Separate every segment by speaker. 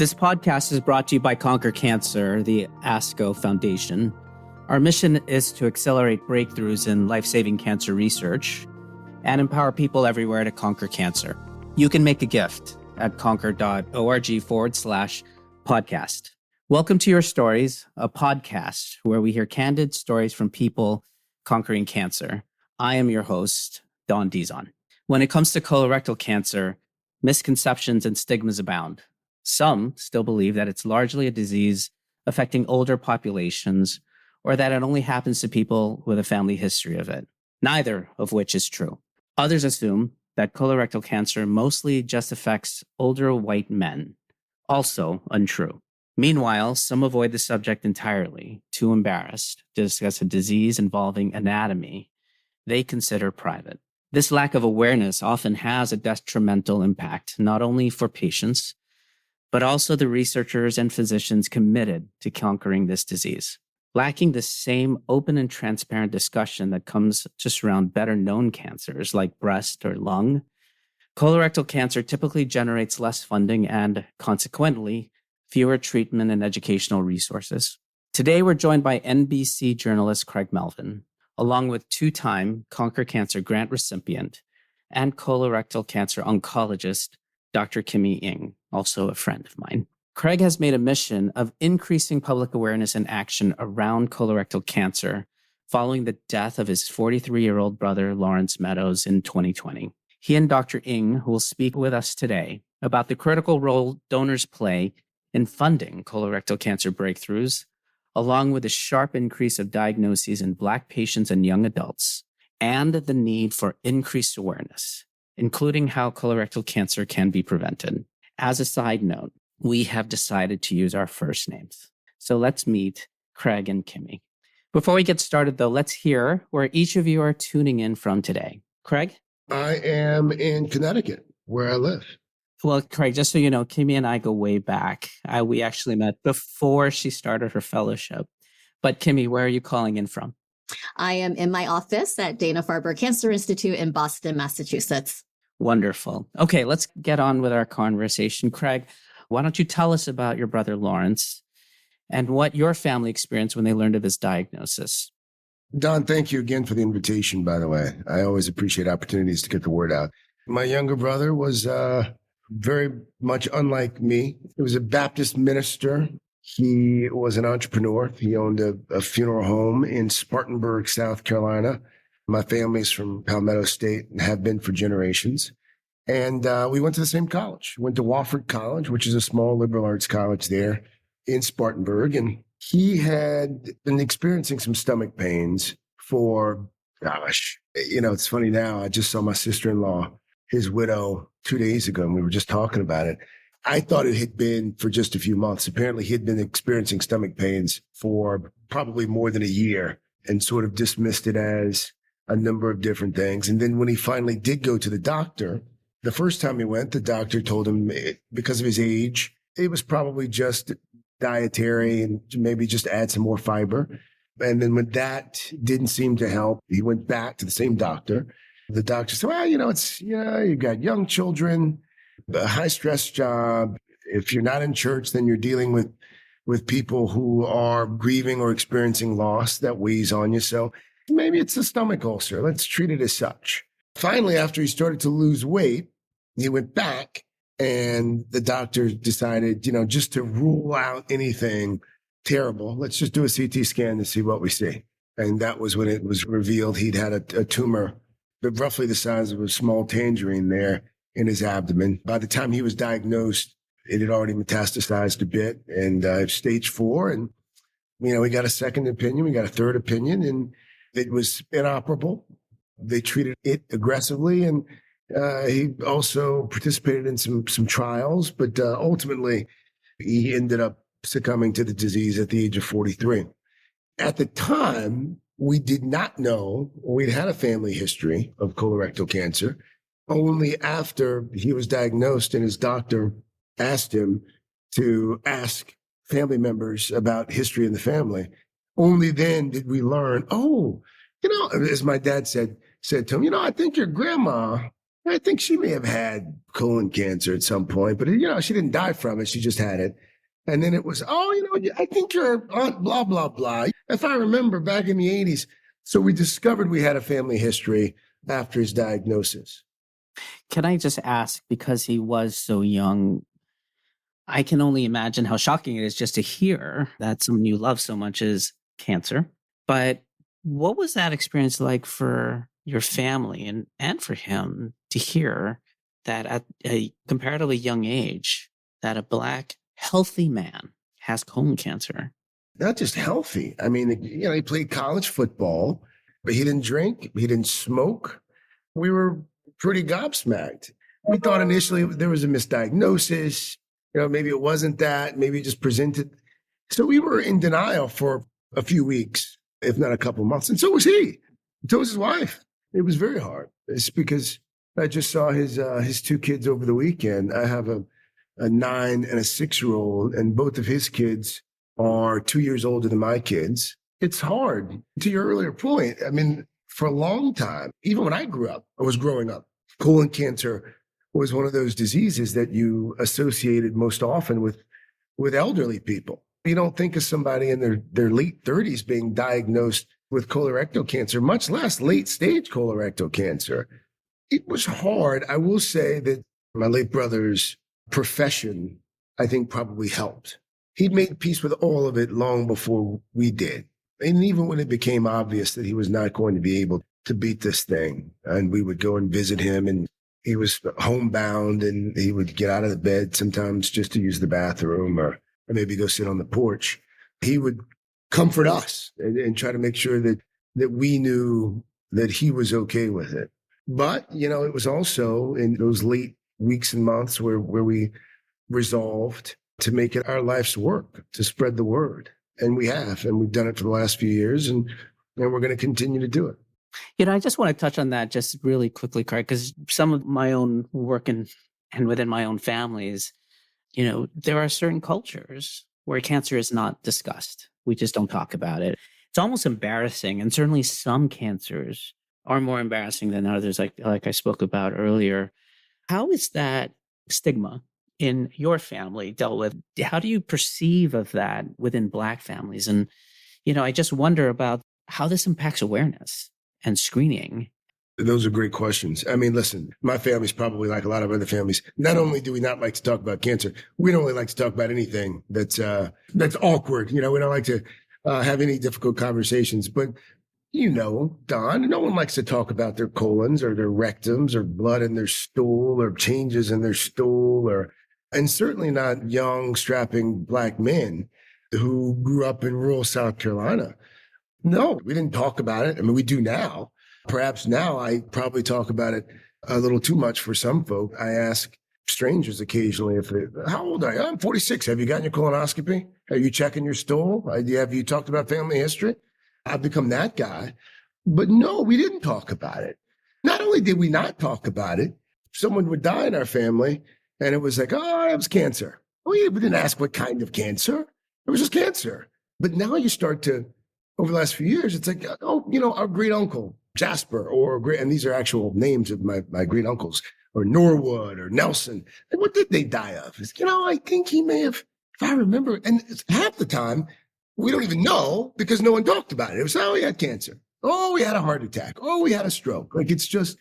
Speaker 1: This podcast is brought to you by Conquer Cancer, the ASCO Foundation. Our mission is to accelerate breakthroughs in life-saving cancer research and empower people everywhere to conquer cancer. You can make a gift at conquer.org/podcast. Welcome to Your Stories, a podcast where we hear candid stories from people conquering cancer. I am your host, Dizon. When it comes to colorectal cancer, misconceptions and stigmas abound. Some still believe that it's largely a disease affecting older populations or that it only happens to people with a family history of it, neither of which is true. Others assume that colorectal cancer mostly just affects older white men, also untrue. Meanwhile, some avoid the subject entirely, too embarrassed to discuss a disease involving anatomy they consider private. This lack of awareness often has a detrimental impact, not only for patients, but also the researchers and physicians committed to conquering this disease. Lacking the same open and transparent discussion that comes just around better known cancers like breast or lung, colorectal cancer typically generates less funding and, consequently, fewer treatment and educational resources. Today, we're joined by NBC journalist Craig Melvin, along with two-time Conquer Cancer grant recipient and colorectal cancer oncologist, Dr. Kimmie Ng, also a friend of mine. Craig has made a mission of increasing public awareness and action around colorectal cancer following the death of his 43-year-old brother, Lawrence Meadows, in 2020. He and Dr. Ng will speak with us today about the critical role donors play in funding colorectal cancer breakthroughs, along with the sharp increase of diagnoses in Black patients and young adults, and the need for increased awareness, including how colorectal cancer can be prevented. As a side note, we have decided to use our first names. So let's meet Craig and Kimmie. Before we get started, though, let's hear where each of you are tuning in from today. Craig?
Speaker 2: I am in Connecticut, where I live.
Speaker 1: Well, Craig, just so you know, Kimmie and I go way back. We actually met before she started her fellowship. But Kimmie, where are you calling in from?
Speaker 3: I am in my office at Dana-Farber Cancer Institute in Boston, Massachusetts.
Speaker 1: Wonderful. Okay, let's get on with our conversation. Craig, why don't you tell us about your brother Lawrence and what your family experienced when they learned of his diagnosis?
Speaker 2: Don, thank you again for the invitation, by the way. I always appreciate opportunities to get the word out. My younger brother was very much unlike me. He was a Baptist minister. He was an entrepreneur. He owned a funeral home in Spartanburg, South Carolina. My family's from Palmetto State and have been for generations. And we went to the same college. Went to Wofford College, which is a small liberal arts college there in Spartanburg. And he had been experiencing some stomach pains for, it's funny now. I just saw my sister-in-law, his widow, 2 days ago, and we were just talking about it. I thought it had been for just a few months. Apparently, he had been experiencing stomach pains for probably more than a year and sort of dismissed it as a number of different things. And then when he finally did go to the doctor, the first time he went, the doctor told him because of his age, it was probably just dietary and maybe just add some more fiber. And then when that didn't seem to help, he went back to the same doctor. The doctor said, well, you've got young children, a high stress job. If you're not in church, then you're dealing with people who are grieving or experiencing loss that weighs on you. So maybe it's a stomach ulcer. Let's treat it as such. Finally, after he started to lose weight, he went back and the doctor decided, just to rule out anything terrible, let's just do a CT scan to see what we see. And that was when it was revealed he'd had a tumor roughly the size of a small tangerine there in his abdomen. By the time he was diagnosed, it had already metastasized a bit and stage 4. And, we got a second opinion, we got a third opinion, and it was inoperable. They treated it aggressively, and he also participated in some trials, but ultimately he ended up succumbing to the disease at the age of 43. At the time, we did not know, we'd had a family history of colorectal cancer. Only after he was diagnosed and his doctor asked him to ask family members about history in the family, only then did we learn, as my dad said to him, I think your grandma I think she may have had colon cancer at some point, but she didn't die from it. She just had it. And then it was, I think your aunt, blah, blah, blah. If I remember back in the 80s. So we discovered we had a family history after his diagnosis.
Speaker 1: Can I just ask, because he was so young, I can only imagine how shocking it is just to hear that someone you love so much is cancer. But what was that experience like for your family and for him to hear that at a comparatively young age, that a Black healthy man has colon cancer?
Speaker 2: Not just healthy. I mean, he played college football, but he didn't drink. He didn't smoke. We were pretty gobsmacked. We thought initially there was a misdiagnosis. Maybe it wasn't that. Maybe it just presented. So we were in denial for a few weeks, if not a couple months. And so was he. So was his wife. It was very hard. It's because I just saw his two kids over the weekend. I have a 9 and a 6-year-old, and both of his kids are 2 years older than my kids. It's hard. To your earlier point, I mean, for a long time, even when I was growing up, colon cancer was one of those diseases that you associated most often with elderly people. You don't think of somebody in their late 30s being diagnosed with colorectal cancer, much less late stage colorectal cancer. It was hard. I will say that my late brother's profession, I think, probably helped. He'd made peace with all of it long before we did. And even when it became obvious that he was not going to be able to beat this thing, and we would go and visit him, and he was homebound, and he would get out of the bed sometimes just to use the bathroom or maybe go sit on the porch. He would comfort us and try to make sure that we knew that he was okay with it. But, it was also in those late weeks and months where we resolved to make it our life's work, to spread the word. And we have, and we've done it for the last few years, and we're going to continue to do it.
Speaker 1: I just want to touch on that just really quickly, Craig, because some of my own work and within my own families, there are certain cultures where cancer is not discussed. We just don't talk about it. It's almost embarrassing. And certainly some cancers are more embarrassing than others, like I spoke about earlier. How is that stigma in your family dealt with? How do you perceive of that within Black families? And, I just wonder about how this impacts awareness and screening.
Speaker 2: Those are great questions. I mean, listen, my family's probably like a lot of other families. Not only do we not like to talk about cancer, we don't really like to talk about anything that's awkward. We don't like to have any difficult conversations. But, Don, no one likes to talk about their colons or their rectums or blood in their stool or changes in their stool and certainly not young, strapping Black men who grew up in rural South Carolina. No, we didn't talk about it. I mean, we do now. Perhaps now I probably talk about it a little too much for some folk. I ask strangers occasionally how old are you? I'm 46. Have you gotten your colonoscopy? Are you checking your stool? Have you talked about family history? I've become that guy. But no, we didn't talk about it. Not only did we not talk about it, someone would die in our family and it was like, oh, it was cancer. We didn't ask what kind of cancer. It was just cancer. But now you start to, over the last few years, it's like, our great uncle, Jasper, and these are actual names of my great uncles, or Norwood or Nelson. And what did they die of? I think he may have, if I remember, and half the time, we don't even know because no one talked about it. It was, oh, he had cancer. Oh, we had a heart attack. Oh, we had a stroke. Like, it's just,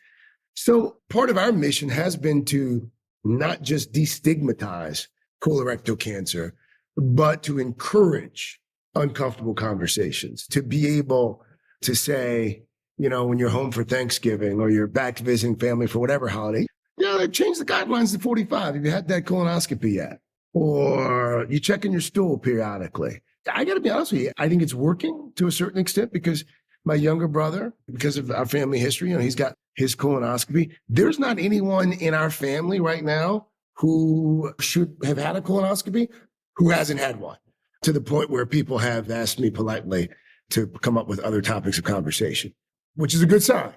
Speaker 2: so part of our mission has been to not just destigmatize colorectal cancer, but to encourage uncomfortable conversations, to be able to say, when you're home for Thanksgiving or you're back visiting family for whatever holiday, they've changed the guidelines to 45. Have you had that colonoscopy yet? Or you checking your stool periodically? I got to be honest with you. I think it's working to a certain extent because my younger brother, because of our family history, he's got his colonoscopy. There's not anyone in our family right now who should have had a colonoscopy who hasn't had one, to the point where people have asked me politely to come up with other topics of conversation, which is a good sign.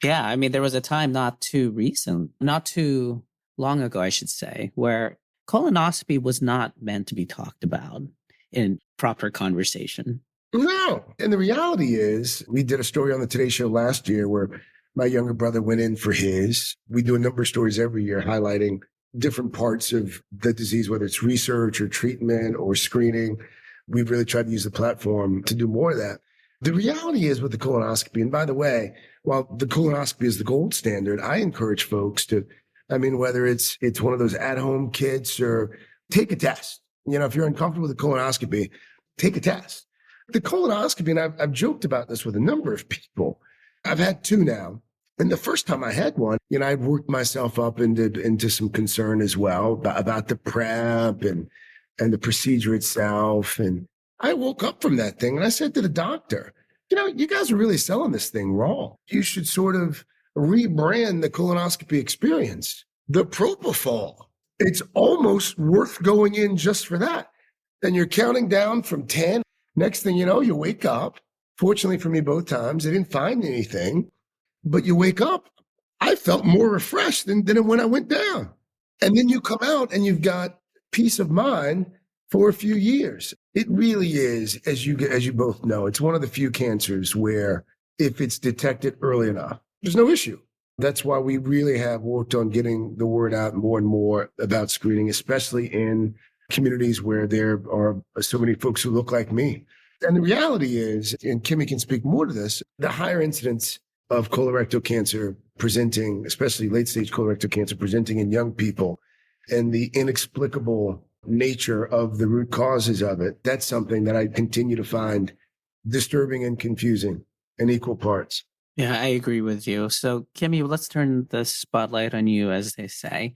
Speaker 1: Yeah. I mean, there was a time not too long ago, I should say, where colonoscopy was not meant to be talked about in proper conversation.
Speaker 2: No. And the reality is, we did a story on the Today Show last year where My younger brother went in for his. We do a number of stories every year highlighting different parts of the disease, whether it's research or treatment or screening. We've really tried to use the platform to do more of that. The reality is with the colonoscopy, and by the way, while the colonoscopy is the gold standard, I encourage folks to, whether it's one of those at-home kits or take a test. If you're uncomfortable with the colonoscopy, take a test. The colonoscopy, and I've joked about this with a number of people. I've had two now. And the first time I had one, I'd worked myself up into some concern as well about the prep and the procedure itself. And I woke up from that thing and I said to the doctor, you guys are really selling this thing wrong. You should sort of rebrand the colonoscopy experience. The propofol, it's almost worth going in just for that. And you're counting down from 10. Next thing you know, you wake up. Fortunately for me, both times, they didn't find anything. But you wake up, I felt more refreshed than when I went down. And then you come out and you've got peace of mind for a few years. It really is, as you both know, it's one of the few cancers where if it's detected early enough, there's no issue. That's why we really have worked on getting the word out more and more about screening, especially in communities where there are so many folks who look like me. And the reality is, and Kimmie can speak more to this, the higher incidence of colorectal cancer presenting, especially late-stage colorectal cancer presenting in young people, and the inexplicable nature of the root causes of it, that's something that I continue to find disturbing and confusing in equal parts.
Speaker 1: Yeah, I agree with you. So, Kimmie, let's turn the spotlight on you, as they say.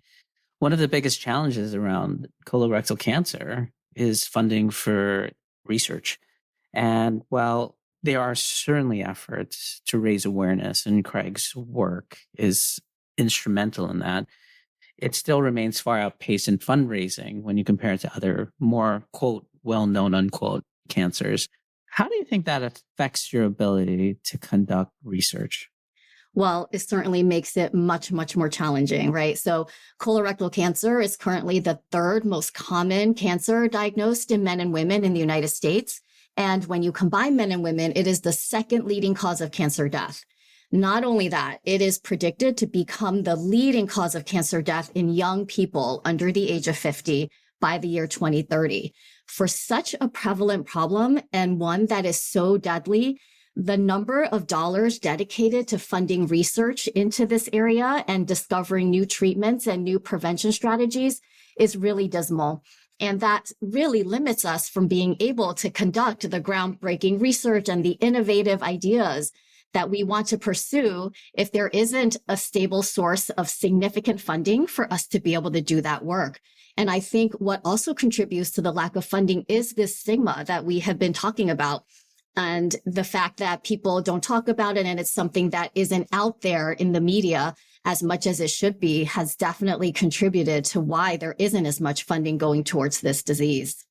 Speaker 1: One of the biggest challenges around colorectal cancer is funding for research. And while there are certainly efforts to raise awareness, and Craig's work is instrumental in that, it still remains far outpaced in fundraising when you compare it to other more, quote, well-known, unquote, cancers. How do you think that affects your ability to conduct research?
Speaker 3: Well, it certainly makes it much, much more challenging, right? So colorectal cancer is currently the third most common cancer diagnosed in men and women in the United States. And when you combine men and women, it is the second leading cause of cancer death. Not only that, it is predicted to become the leading cause of cancer death in young people under the age of 50 by the year 2030. For such a prevalent problem and one that is so deadly, the number of dollars dedicated to funding research into this area and discovering new treatments and new prevention strategies is really dismal. And that really limits us from being able to conduct the groundbreaking research and the innovative ideas that we want to pursue if there isn't a stable source of significant funding for us to be able to do that work. And I think what also contributes to the lack of funding is this stigma that we have been talking about. And the fact that people don't talk about it and it's something that isn't out there in the media as much as it should be has definitely contributed to why there isn't as much funding going towards this disease.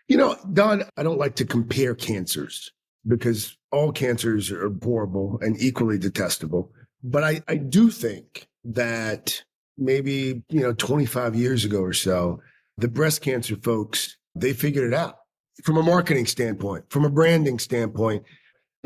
Speaker 2: Don, I don't like to compare cancers because all cancers are horrible and equally detestable. But I do think that maybe, 25 years ago or so, the breast cancer folks, they figured it out from a marketing standpoint, from a branding standpoint.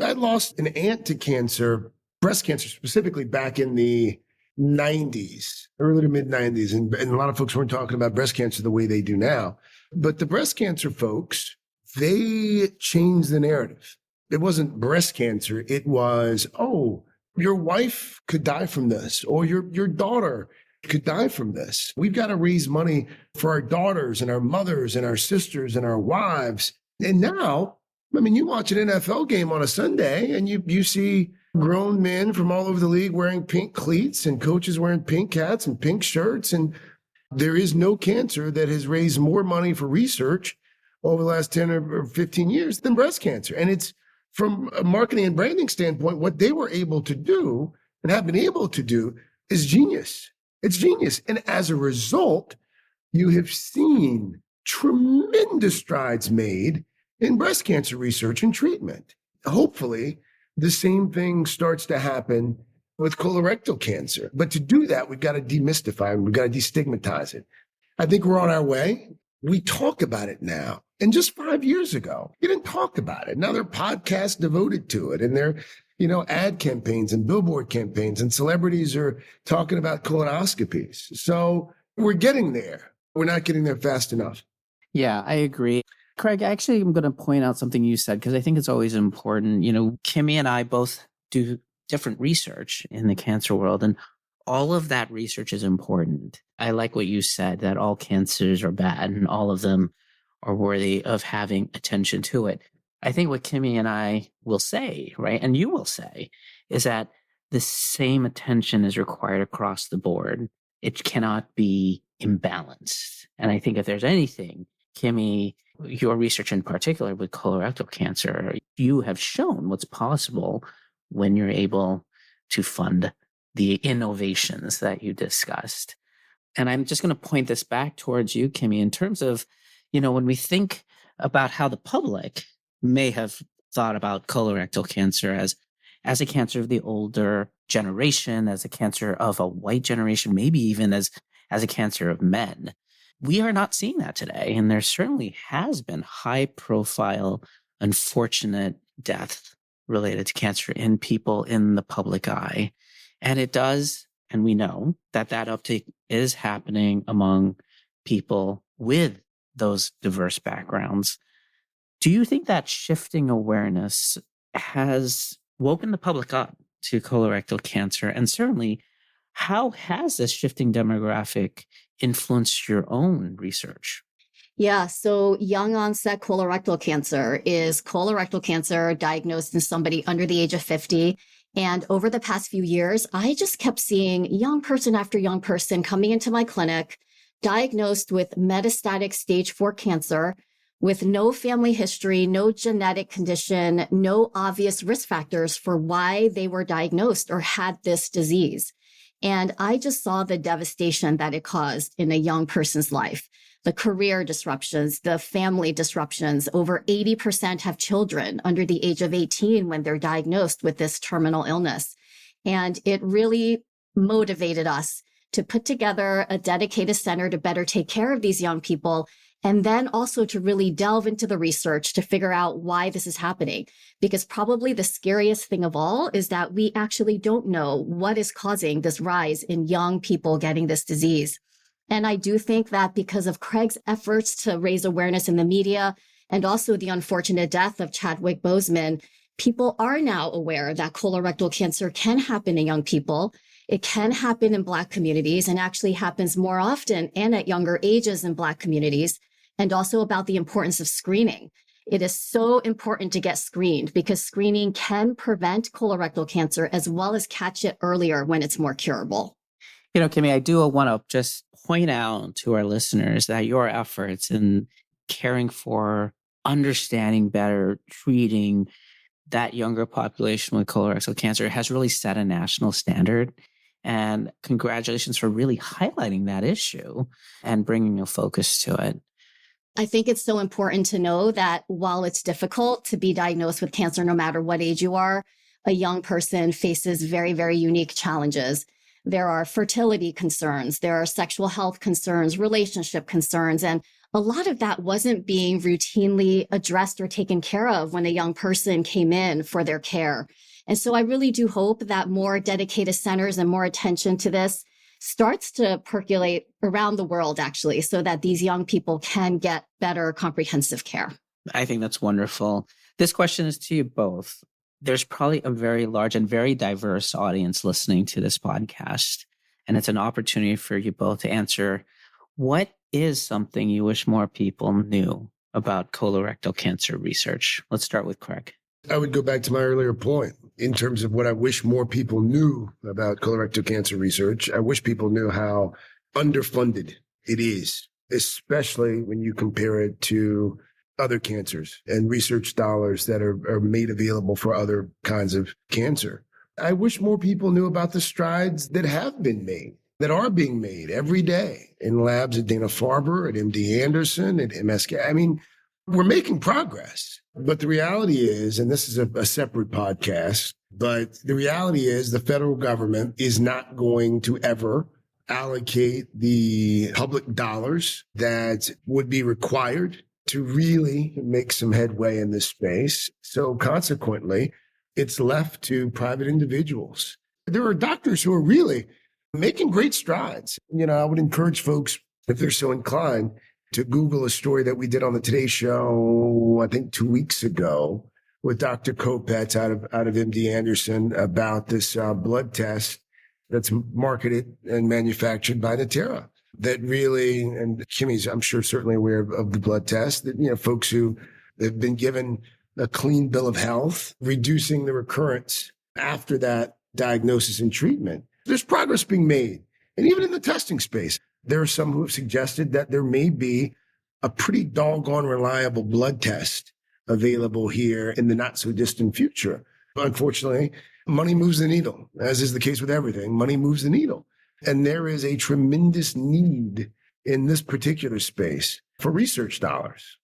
Speaker 2: I lost an aunt to cancer, breast cancer specifically, back in the 90s, early to mid 90s. And a lot of folks weren't talking about breast cancer the way they do now. But the breast cancer folks, they changed the narrative. It wasn't breast cancer. It was, oh, your wife could die from this, or your daughter could die from this. We've got to raise money for our daughters and our mothers and our sisters and our wives. And now, you watch an NFL game on a Sunday and you see grown men from all over the league wearing pink cleats and coaches wearing pink hats and pink shirts. And there is no cancer that has raised more money for research over the last 10 or 15 years than breast cancer. And it's from a marketing and branding standpoint, what they were able to do and have been able to do is genius. It's genius. And as a result, you have seen tremendous strides made in breast cancer research and treatment. Hopefully, the same thing starts to happen with colorectal cancer. But to do that, we've got to demystify it. We've got to destigmatize it. I think we're on our way. We talk about it now. And just 5 years ago, you didn't talk about it. Now there are podcasts devoted to it. And there ad campaigns and billboard campaigns, and celebrities are talking about colonoscopies. So we're getting there. We're not getting there fast enough.
Speaker 1: Yeah, I agree. Craig, actually, I'm going to point out something you said because I think it's always important. Kimmie and I both do different research in the cancer world, and all of that research is important. I like what you said, that all cancers are bad and all of them are worthy of having attention to it. I think what Kimmie and I will say, right, and you will say, is that the same attention is required across the board. It cannot be imbalanced. And I think if there's anything, Kimmie, your research in particular with colorectal cancer, you have shown what's possible when you're able to fund the innovations that you discussed. And I'm just going to point this back towards you, Kimmie, in terms of, when we think about how the public may have thought about colorectal cancer as a cancer of the older generation, as a cancer of a white generation, maybe even as a cancer of men. We are not seeing that today. And there certainly has been high profile, unfortunate death related to cancer in people in the public eye. And it does, and we know that uptake is happening among people with those diverse backgrounds. Do you think that shifting awareness has woken the public up to colorectal cancer? And certainly, how has this shifting demographic influenced your own research?
Speaker 3: Yeah, so young onset colorectal cancer is colorectal cancer diagnosed in somebody under the age of 50. And over the past few years, I just kept seeing young person after young person coming into my clinic diagnosed with metastatic stage 4 cancer with no family history, no genetic condition, no obvious risk factors for why they were diagnosed or had this disease. And I just saw the devastation that it caused in a young person's life, the career disruptions, the family disruptions. Over 80% have children under the age of 18 when they're diagnosed with this terminal illness. And it really motivated us to put together a dedicated center to better take care of these young people, and then also to really delve into the research to figure out why this is happening. Because probably the scariest thing of all is that we actually don't know what is causing this rise in young people getting this disease. And I do think that because of Craig's efforts to raise awareness in the media and also the unfortunate death of Chadwick Boseman, people are now aware that colorectal cancer can happen in young people. It can happen in Black communities and actually happens more often and at younger ages in Black communities, and also about the importance of screening. It is so important to get screened because screening can prevent colorectal cancer as well as catch it earlier when it's more curable.
Speaker 1: Kimmie, I do want to just point out to our listeners that your efforts in caring for, understanding better, treating that younger population with colorectal cancer has really set a national standard. And congratulations for really highlighting that issue and bringing a focus to it.
Speaker 3: I think it's so important to know that while it's difficult to be diagnosed with cancer, no matter what age you are, a young person faces very, very unique challenges. There are fertility concerns, there are sexual health concerns, relationship concerns, and a lot of that wasn't being routinely addressed or taken care of when a young person came in for their care. And so I really do hope that more dedicated centers and more attention to this starts to percolate around the world, actually, so that these young people can get better comprehensive care.
Speaker 1: I think that's wonderful. This question is to you both. There's probably a very large and very diverse audience listening to this podcast, and it's an opportunity for you both to answer, what is something you wish more people knew about colorectal cancer research? Let's start with Craig.
Speaker 2: I would go back to my earlier point in terms of what I wish more people knew about colorectal cancer research. I wish people knew how underfunded it is, especially when you compare it to other cancers and research dollars that are made available for other kinds of cancer. I wish more people knew about the strides that have been made, that are being made every day in labs at Dana-Farber, at MD Anderson, at MSK. I mean, we're making progress. But the reality is, and this is a separate podcast, but the reality is the federal government is not going to ever allocate the public dollars that would be required to really make some headway in this space. So consequently, It's left to private individuals. There are doctors who are really making great strides. I would encourage folks, if they're so inclined, to Google a story that we did on the Today Show, I think 2 weeks ago, with Dr. Kopetz out of MD Anderson about this blood test that's marketed and manufactured by Natera. That really, and Kimmie's, I'm sure, certainly aware of the blood test, that, folks who have been given a clean bill of health, reducing the recurrence after that diagnosis and treatment. There's progress being made. And even in the testing space, there are some who have suggested that there may be a pretty doggone reliable blood test available here in the not so distant future. Unfortunately, money moves the needle, as is the case with everything. Money moves the needle. And there is a tremendous need in this particular space for research dollars.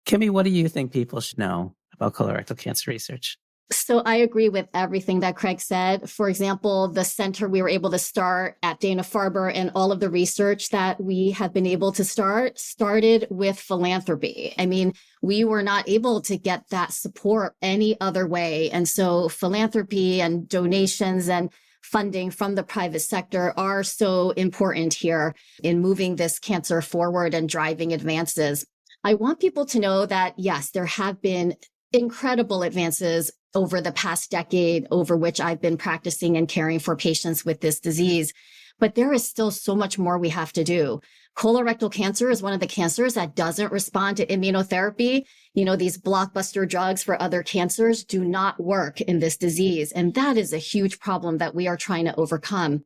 Speaker 1: Kimmie, what do you think people should know about colorectal cancer research?
Speaker 3: So I agree with everything that Craig said. For example, the center we were able to start at Dana-Farber and all of the research that we have been able to started with philanthropy. I mean, we were not able to get that support any other way. And so philanthropy and donations and funding from the private sector are so important here in moving this cancer forward and driving advances. I want people to know that, yes, there have been incredible advances over the past decade over which I've been practicing and caring for patients with this disease. But there is still so much more we have to do. Colorectal cancer is one of the cancers that doesn't respond to immunotherapy. These blockbuster drugs for other cancers do not work in this disease. And that is a huge problem that we are trying to overcome.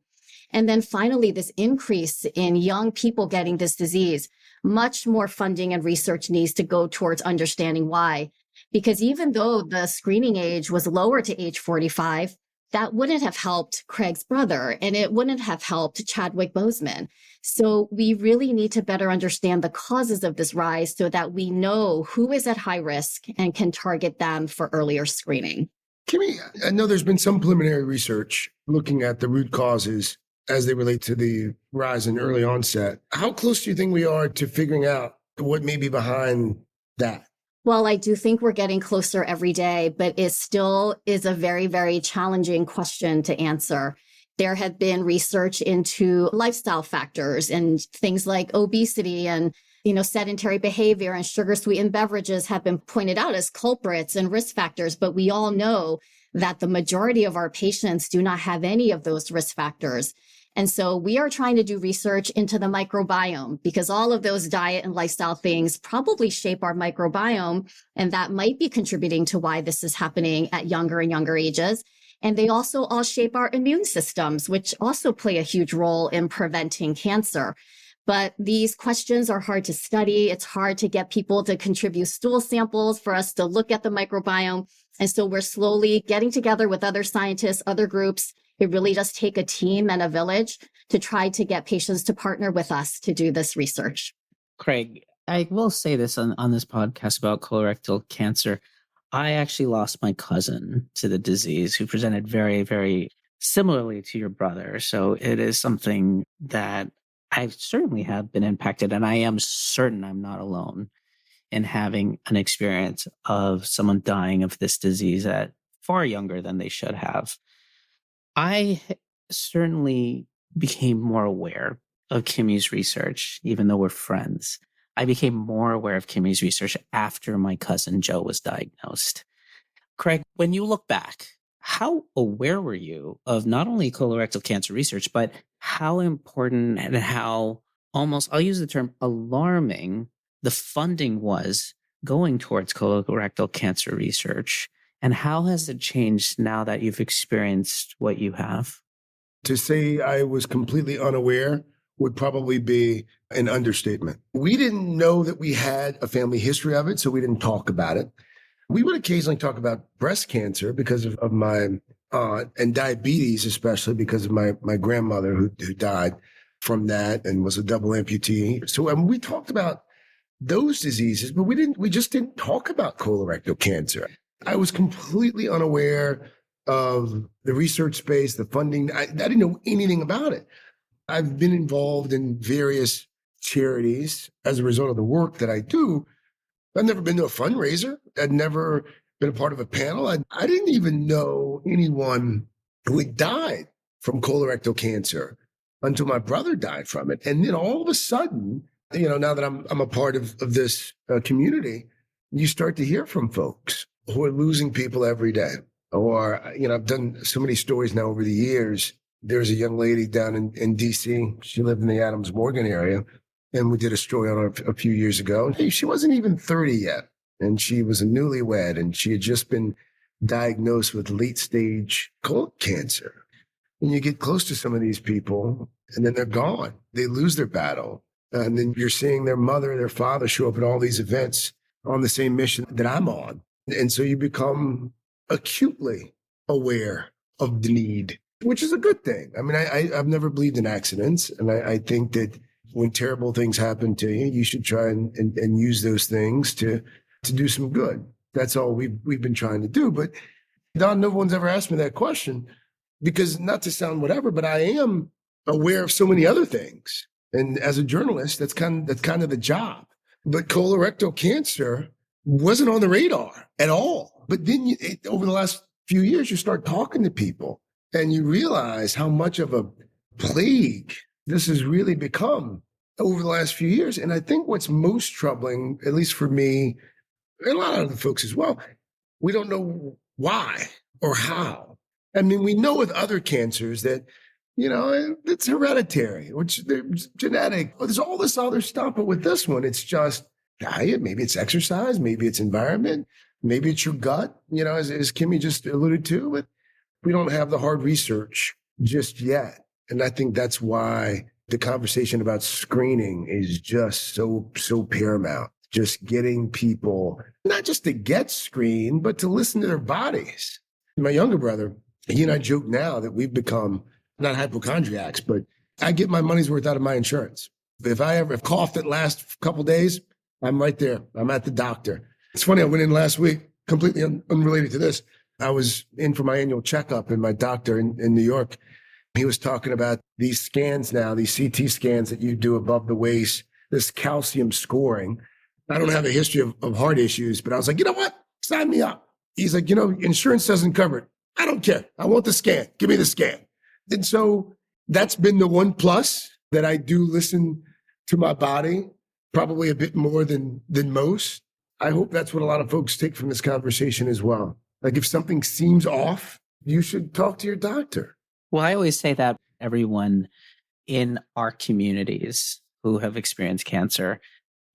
Speaker 3: And then finally, this increase in young people getting this disease, much more funding and research needs to go towards understanding why. Because even though the screening age was lower to age 45, that wouldn't have helped Craig's brother, and it wouldn't have helped Chadwick Boseman. So we really need to better understand the causes of this rise so that we know who is at high risk and can target them for earlier screening.
Speaker 2: Kimmie, I know there's been some preliminary research looking at the root causes as they relate to the rise in early onset. How close do you think we are to figuring out what may be behind that?
Speaker 3: Well, I do think we're getting closer every day, but it still is a very, very challenging question to answer. There have been research into lifestyle factors and things like obesity and, sedentary behavior and sugar-sweetened beverages have been pointed out as culprits and risk factors. But we all know that the majority of our patients do not have any of those risk factors. And so we are trying to do research into the microbiome because all of those diet and lifestyle things probably shape our microbiome. And that might be contributing to why this is happening at younger and younger ages. And they also all shape our immune systems, which also play a huge role in preventing cancer. But these questions are hard to study. It's hard to get people to contribute stool samples for us to look at the microbiome. And so we're slowly getting together with other scientists, other groups. It really does take a team and a village to try to get patients to partner with us to do this research.
Speaker 1: Craig, I will say this on this podcast about colorectal cancer. I actually lost my cousin to the disease who presented very, very similarly to your brother. So it is something that I certainly have been impacted, and I am certain I'm not alone in having an experience of someone dying of this disease at far younger than they should have. I certainly became more aware of Kimmie's research, even though we're friends. I became more aware of Kimmie's research after my cousin Joe was diagnosed. Craig, when you look back, how aware were you of not only colorectal cancer research, but how important and how almost, I'll use the term alarming, the funding was going towards colorectal cancer research? And how has it changed now that you've experienced what you have?
Speaker 2: To say I was completely unaware would probably be an understatement. We didn't know that we had a family history of it, so we didn't talk about it. We would occasionally talk about breast cancer because of my aunt, and diabetes, especially because of my grandmother who died from that and was a double amputee. So we talked about those diseases, but we just didn't talk about colorectal cancer. I was completely unaware of the research space, the funding. I didn't know anything about it. I've been involved in various charities as a result of the work that I do. I've never been to a fundraiser. I'd never been a part of a panel. I didn't even know anyone who had died from colorectal cancer until my brother died from it. And then all of a sudden, now that I'm a part of this community, you start to hear from folks who are losing people every day. Or, I've done so many stories now over the years. There's a young lady down in DC. She lived in the Adams Morgan area. And we did a story on her a few years ago. Hey, she wasn't even 30 yet. And she was a newlywed, and she had just been diagnosed with late stage colon cancer. And you get close to some of these people, and then they're gone. They lose their battle. And then you're seeing their mother, their father show up at all these events on the same mission that I'm on. And so you become acutely aware of the need, which is a good thing. I mean, I've never believed in accidents. And I think that when terrible things happen to you, you should try and use those things to do some good. That's all we've been trying to do. But Don, no one's ever asked me that question because, not to sound whatever, but I am aware of so many other things. And as a journalist, that's kind of the job. But colorectal cancer wasn't on the radar at all. But then over the last few years, you start talking to people and you realize how much of a plague this has really become over the last few years. And I think what's most troubling, at least for me, and a lot of other folks as well, we don't know why or how. I mean, we know with other cancers that, it's hereditary, which there's genetic, there's all this other stuff. But with this one, it's just diet, maybe it's exercise, maybe it's environment, maybe it's your gut, as Kimmie just alluded to, but we don't have the hard research just yet. And I think that's why the conversation about screening is just so paramount. Just getting people, not just to get screened, but to listen to their bodies. My younger brother, he and I joke now that we've become not hypochondriacs, but I get my money's worth out of my insurance. If I ever cough that lasts a couple of days, I'm right there. I'm at the doctor. It's funny, I went in last week, completely unrelated to this. I was in for my annual checkup, and my doctor in New York, he was talking about these scans now, these CT scans that you do above the waist, this calcium scoring. I don't have a history of heart issues, but I was like, you know what? Sign me up. He's like, insurance doesn't cover it. I don't care. I want the scan. Give me the scan. And so that's been the one plus, that I do listen to my body probably a bit more than most. I hope that's what a lot of folks take from this conversation as well. Like, if something seems off, you should talk to your doctor.
Speaker 1: Well, I always say that everyone in our communities who have experienced cancer,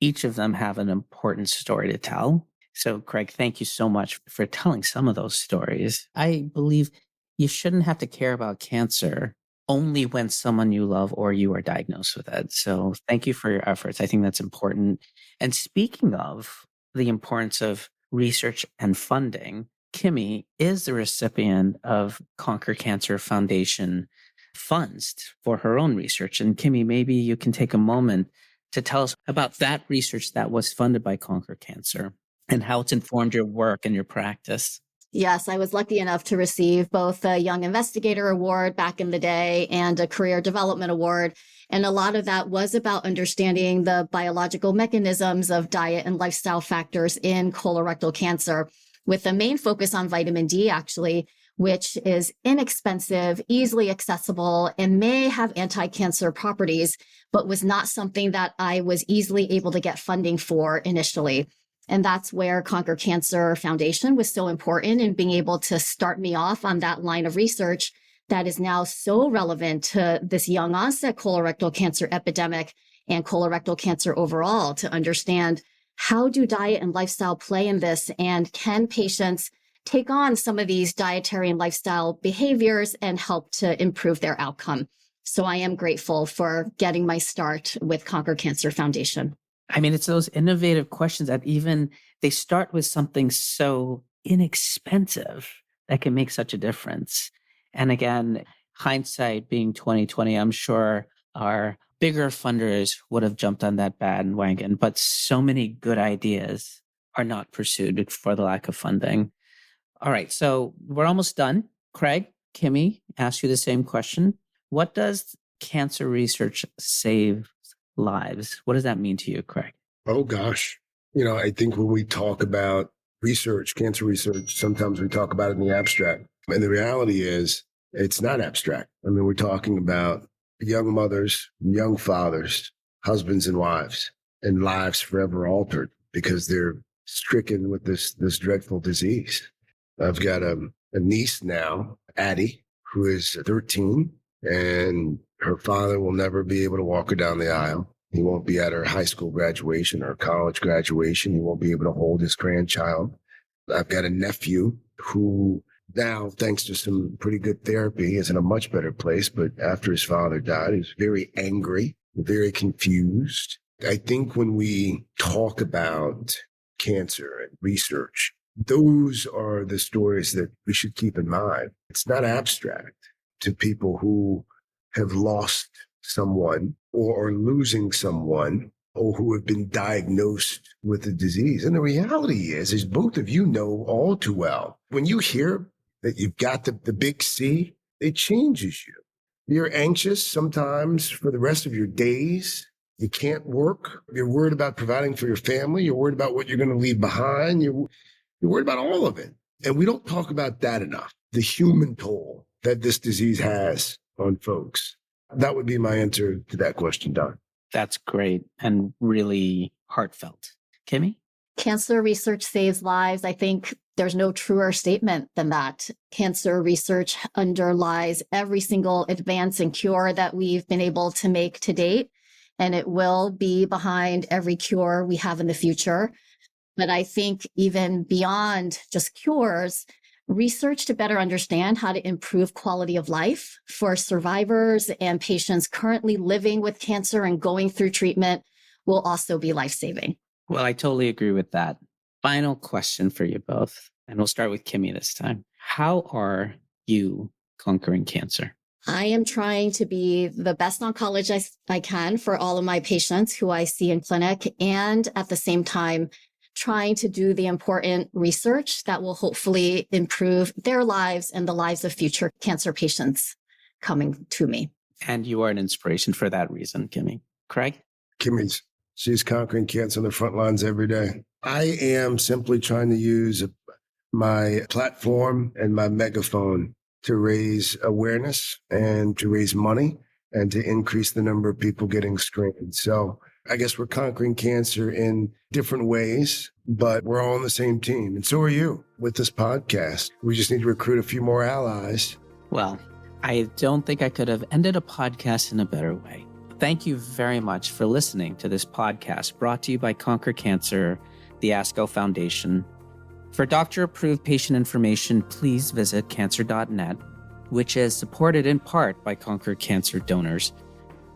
Speaker 1: each of them have an important story to tell. So, Craig, thank you so much for telling some of those stories. I believe you shouldn't have to care about cancer only when someone you love or you are diagnosed with it. So thank you for your efforts. I think that's important. And speaking of the importance of research and funding, Kimmie is the recipient of Conquer Cancer Foundation funds for her own research. And Kimmie, maybe you can take a moment to tell us about that research that was funded by Conquer Cancer and how it's informed your work and your practice.
Speaker 3: Yes, I was lucky enough to receive both a Young Investigator Award back in the day and a Career Development Award. And a lot of that was about understanding the biological mechanisms of diet and lifestyle factors in colorectal cancer, with a main focus on vitamin D, actually, which is inexpensive, easily accessible, and may have anti-cancer properties, but was not something that I was easily able to get funding for initially. And that's where Conquer Cancer Foundation was so important in being able to start me off on that line of research that is now so relevant to this young onset colorectal cancer epidemic and colorectal cancer overall, to understand how do diet and lifestyle play in this, and can patients take on some of these dietary and lifestyle behaviors and help to improve their outcome. So I am grateful for getting my start with Conquer Cancer Foundation.
Speaker 1: I mean, it's those innovative questions that even they start with something so inexpensive that can make such a difference. And again, hindsight being 2020, I'm sure our bigger funders would have jumped on that bandwagon, but so many good ideas are not pursued for the lack of funding. All right, so we're almost done. Craig, Kimmie, ask you the same question. What does cancer research save lives? What does that mean to you, Craig?
Speaker 2: Oh, gosh. I think when we talk about research, cancer research, sometimes we talk about it in the abstract. And the reality is it's not abstract. I mean, we're talking about young mothers, young fathers, husbands and wives, and lives forever altered because they're stricken with this dreadful disease. I've got a niece now, Addie, who is 13, and her father will never be able to walk her down the aisle. He won't be at her high school graduation or college graduation. He won't be able to hold his grandchild. I've got a nephew who now, thanks to some pretty good therapy, is in a much better place. But after his father died, he was very angry, very confused. I think when we talk about cancer and research, those are the stories that we should keep in mind. It's not abstract to people who have lost someone or are losing someone or who have been diagnosed with the disease. And the reality is, as both of you know all too well, when you hear that you've got the big C, it changes you. You're anxious sometimes for the rest of your days. You can't work. You're worried about providing for your family. You're worried about what you're going to leave behind. You're worried about all of it. And we don't talk about that enough, the human toll that this disease has on folks. That would be my answer to that question, Don.
Speaker 1: That's great and really heartfelt. Kimmie?
Speaker 3: Cancer research saves lives. I think there's no truer statement than that. Cancer research underlies every single advance and cure that we've been able to make to date, and it will be behind every cure we have in the future. But I think even beyond just cures, research to better understand how to improve quality of life for survivors and patients currently living with cancer and going through treatment will also be life-saving.
Speaker 1: Well, I totally agree with that. Final question for you both, and we'll start with Kimmie this time. How are you conquering cancer?
Speaker 3: I am trying to be the best oncologist I can for all of my patients who I see in clinic, and at the same time, trying to do the important research that will hopefully improve their lives and the lives of future cancer patients coming to me.
Speaker 1: And you are an inspiration for that reason, Kimmie. Craig?
Speaker 2: She's conquering cancer on the front lines every day. I am simply trying to use my platform and my megaphone to raise awareness and to raise money and to increase the number of people getting screened. So I guess we're conquering cancer in different ways, but we're all on the same team. And so are you with this podcast. We just need to recruit a few more allies.
Speaker 1: Well, I don't think I could have ended a podcast in a better way. Thank you very much for listening to this podcast brought to you by Conquer Cancer, the ASCO Foundation. For doctor-approved patient information, please visit cancer.net, which is supported in part by Conquer Cancer donors.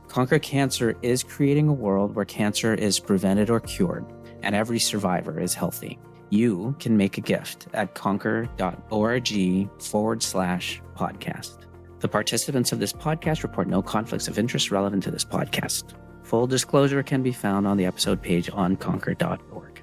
Speaker 1: Conquer Cancer is creating a world where cancer is prevented or cured, and every survivor is healthy. You can make a gift at conquer.org/podcast. The participants of this podcast report no conflicts of interest relevant to this podcast. Full disclosure can be found on the episode page on conquer.org.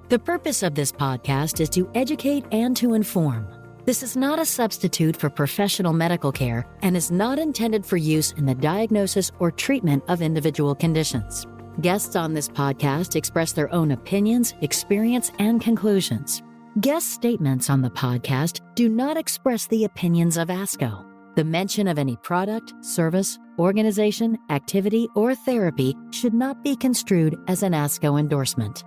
Speaker 4: The purpose of this podcast is to educate and to inform. This is not a substitute for professional medical care and is not intended for use in the diagnosis or treatment of individual conditions. Guests on this podcast express their own opinions, experience, and conclusions. Guest statements on the podcast do not express the opinions of ASCO. The mention of any product, service, organization, activity, or therapy should not be construed as an ASCO endorsement.